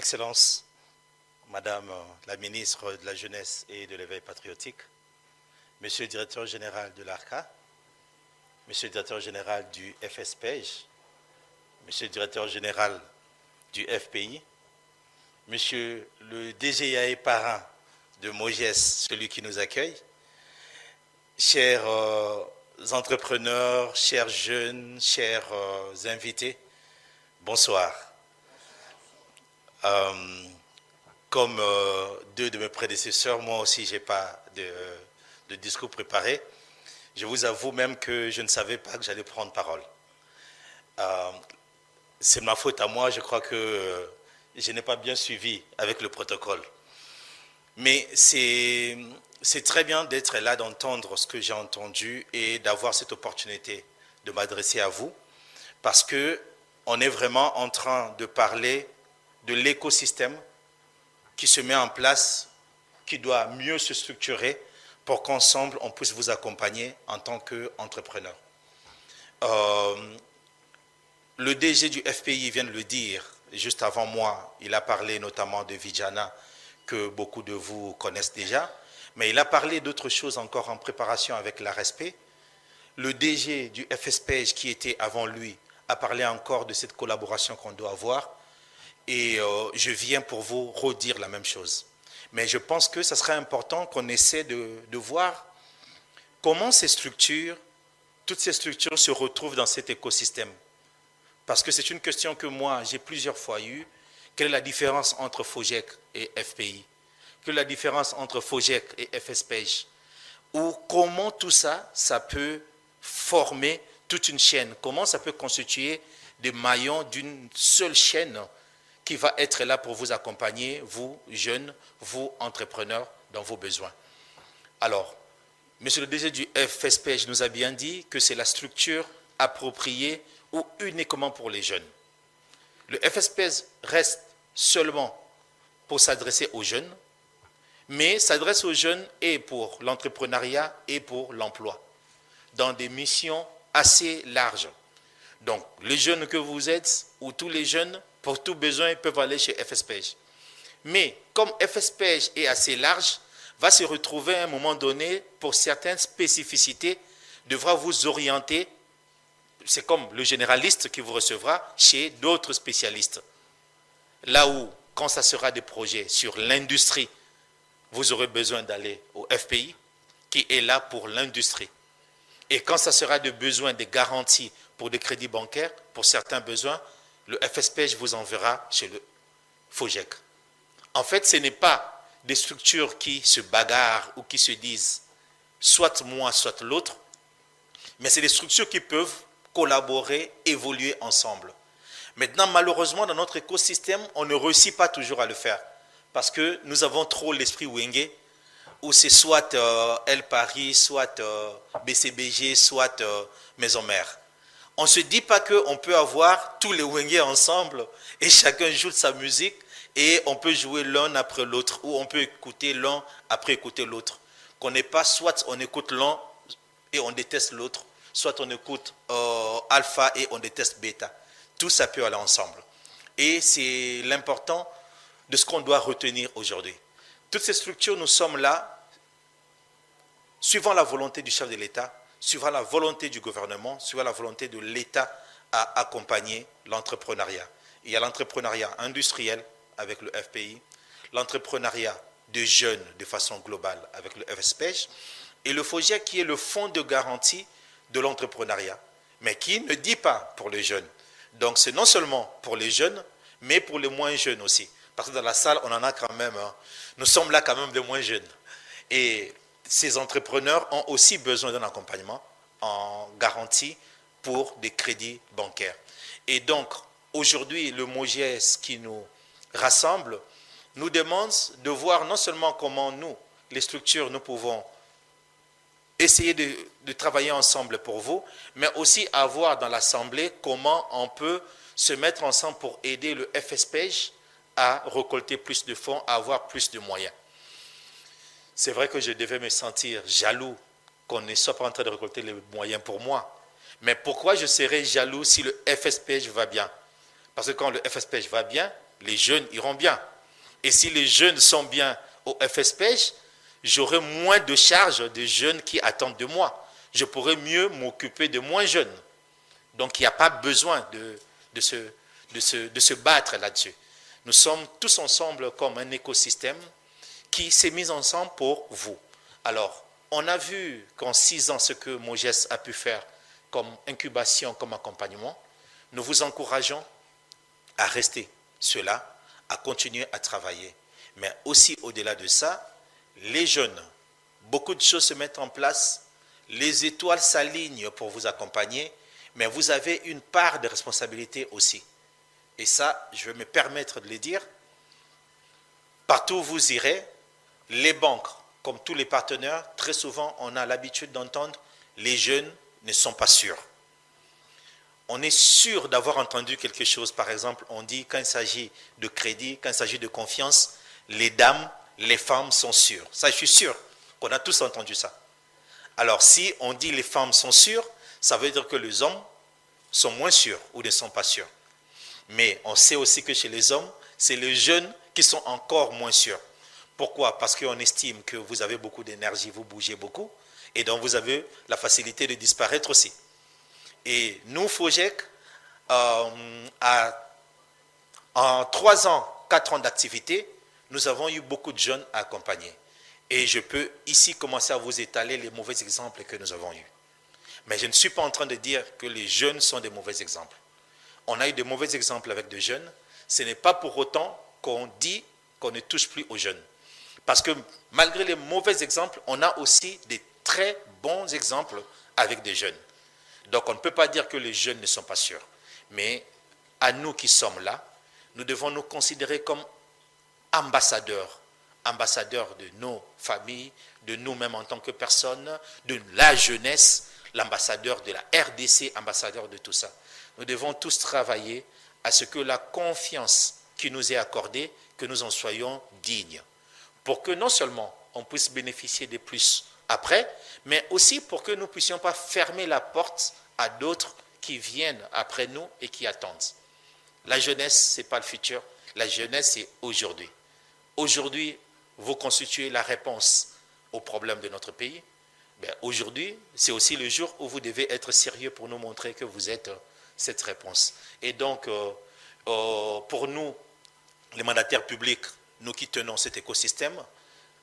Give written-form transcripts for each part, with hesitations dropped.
Excellences, Madame la ministre de la Jeunesse et de l'Éveil patriotique, Monsieur le directeur général de l'ARCA, Monsieur le directeur général du FSPEJ, Monsieur le directeur général du FPI, Monsieur le DGIAE parrain de Mogès, celui qui nous accueille, chers entrepreneurs, chers jeunes, chers invités, bonsoir. Comme deux de mes prédécesseurs, moi aussi je n'ai pas de discours préparé. Je vous avoue même que je ne savais pas que j'allais prendre parole. C'est ma faute à moi, je crois que je n'ai pas bien suivi avec le protocole. Mais c'est très bien d'être là, d'entendre ce que j'ai entendu et d'avoir cette opportunité de m'adresser à vous, parce qu'on est vraiment en train de parler de l'écosystème qui se met en place, qui doit mieux se structurer pour qu'ensemble on puisse vous accompagner en tant qu'entrepreneur. Le DG du FPI vient de le dire juste avant moi, il a parlé notamment de Vijana, que beaucoup de vous connaissent déjà, mais il a parlé d'autres choses encore en préparation avec l'ARSP. Le DG du FSPEJ qui était avant lui a parlé encore de cette collaboration qu'on doit avoir, et je viens pour vous redire la même chose. Mais je pense que ça serait important qu'on essaie de voir comment ces structures, toutes ces structures se retrouvent dans cet écosystème. Parce que c'est une question que moi, j'ai plusieurs fois eue. Quelle est la différence entre FOGEC et FPI? Quelle est la différence entre FOGEC et FSPEJ? Ou comment tout ça, ça peut former toute une chaîne? Comment ça peut constituer des maillons d'une seule chaîne qui va être là pour vous accompagner, vous, jeunes, vous, entrepreneurs, dans vos besoins. Alors, Monsieur le DG du FSPEJ nous a bien dit que c'est la structure appropriée ou uniquement pour les jeunes. Le FSPEJ reste seulement pour s'adresser aux jeunes, mais s'adresse aux jeunes et pour l'entrepreneuriat et pour l'emploi, dans des missions assez larges. Donc, les jeunes que vous êtes, ou tous les jeunes, pour tout besoin, ils peuvent aller chez FSPEJ. Mais comme FSPEJ est assez large, va se retrouver à un moment donné, pour certaines spécificités, devra vous orienter, c'est comme le généraliste qui vous recevra, chez d'autres spécialistes. Là où, quand ça sera des projets sur l'industrie, vous aurez besoin d'aller au FPI, qui est là pour l'industrie. Et quand ça sera des besoins, des garanties pour des crédits bancaires, pour certains besoins, le FSPEJ vous enverra chez le FOGEC. En fait, ce n'est pas des structures qui se bagarrent ou qui se disent soit moi, soit l'autre, mais c'est des structures qui peuvent collaborer, évoluer ensemble. Maintenant, malheureusement, dans notre écosystème, on ne réussit pas toujours à le faire parce que nous avons trop l'esprit Wenge, où c'est soit El Paris, soit BCBG, soit Maison Mère. On ne se dit pas qu'on peut avoir tous les Wenge ensemble et chacun joue de sa musique et on peut jouer l'un après l'autre ou on peut écouter l'un après écouter l'autre. Qu'on n'est pas soit on écoute l'un et on déteste l'autre, soit on écoute alpha et on déteste bêta. Tout ça peut aller ensemble. Et c'est l'important de ce qu'on doit retenir aujourd'hui. Toutes ces structures, nous sommes là, suivant la volonté du chef de l'État, suivant la volonté du gouvernement, suivant la volonté de l'État à accompagner l'entrepreneuriat. Il y a l'entrepreneuriat industriel avec le FPI, l'entrepreneuriat de jeunes de façon globale avec le FSPEJ, et le FOGEC qui est le fonds de garantie de l'entrepreneuriat, mais qui ne dit pas pour les jeunes. Donc c'est non seulement pour les jeunes, mais pour les moins jeunes aussi. Parce que dans la salle, on en a quand même, nous sommes là quand même des moins jeunes. Et ces entrepreneurs ont aussi besoin d'un accompagnement en garantie pour des crédits bancaires. Et donc, aujourd'hui, le MOGES qui nous rassemble nous demande de voir non seulement comment nous, les structures, nous pouvons essayer de travailler ensemble pour vous, mais aussi à voir dans l'Assemblée comment on peut se mettre ensemble pour aider le FSPEJ à récolter plus de fonds, à avoir plus de moyens. C'est vrai que je devais me sentir jaloux qu'on ne soit pas en train de récolter les moyens pour moi. Mais pourquoi je serais jaloux si le FSPEJ va bien? Parce que quand le FSPEJ va bien, les jeunes iront bien. Et si les jeunes sont bien au FSPEJ, j'aurai moins de charges de jeunes qui attendent de moi. Je pourrai mieux m'occuper de moins jeunes. Donc il n'y a pas besoin de se battre là-dessus. Nous sommes tous ensemble comme un écosystème qui s'est mis ensemble pour vous. Alors, on a vu qu'en 6 ans, ce que Moges a pu faire comme incubation, comme accompagnement, nous vous encourageons à rester cela, à continuer à travailler. Mais aussi au-delà de ça, les jeunes, beaucoup de choses se mettent en place, les étoiles s'alignent pour vous accompagner, mais vous avez une part de responsabilité aussi. Et ça, je vais me permettre de le dire, partout où vous irez, les banques, comme tous les partenaires, très souvent, on a l'habitude d'entendre les jeunes ne sont pas sûrs. On est sûr d'avoir entendu quelque chose. Par exemple, on dit quand il s'agit de crédit, quand il s'agit de confiance, les dames, les femmes sont sûres. Ça, je suis sûr qu'on a tous entendu ça. Alors, si on dit les femmes sont sûres, ça veut dire que les hommes sont moins sûrs ou ne sont pas sûrs. Mais on sait aussi que chez les hommes, c'est les jeunes qui sont encore moins sûrs. Pourquoi? Parce qu'on estime que vous avez beaucoup d'énergie, vous bougez beaucoup, et donc vous avez la facilité de disparaître aussi. Et nous, FOGEC, en 3 ans, 4 ans d'activité, nous avons eu beaucoup de jeunes à accompagner. Et je peux ici commencer à vous étaler les mauvais exemples que nous avons eus. Mais je ne suis pas en train de dire que les jeunes sont des mauvais exemples. On a eu de mauvais exemples avec des jeunes. Ce n'est pas pour autant qu'on dit qu'on ne touche plus aux jeunes. Parce que malgré les mauvais exemples, on a aussi des très bons exemples avec des jeunes. Donc on ne peut pas dire que les jeunes ne sont pas sûrs. Mais à nous qui sommes là, nous devons nous considérer comme ambassadeurs. Ambassadeurs de nos familles, de nous-mêmes en tant que personnes, de la jeunesse, l'ambassadeur de la RDC, ambassadeur de tout ça. Nous devons tous travailler à ce que la confiance qui nous est accordée, que nous en soyons dignes. Pour que non seulement on puisse bénéficier de plus après, mais aussi pour que nous ne puissions pas fermer la porte à d'autres qui viennent après nous et qui attendent. La jeunesse, ce n'est pas le futur. La jeunesse, c'est aujourd'hui. Aujourd'hui, vous constituez la réponse aux problèmes de notre pays. Ben, aujourd'hui, c'est aussi le jour où vous devez être sérieux pour nous montrer que vous êtes cette réponse. Et donc, pour nous, les mandataires publics, nous qui tenons cet écosystème,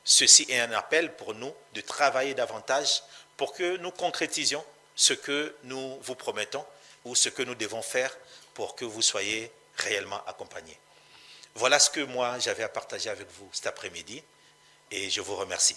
ceci est un appel pour nous de travailler davantage pour que nous concrétisions ce que nous vous promettons ou ce que nous devons faire pour que vous soyez réellement accompagnés. Voilà ce que moi j'avais à partager avec vous cet après-midi et je vous remercie.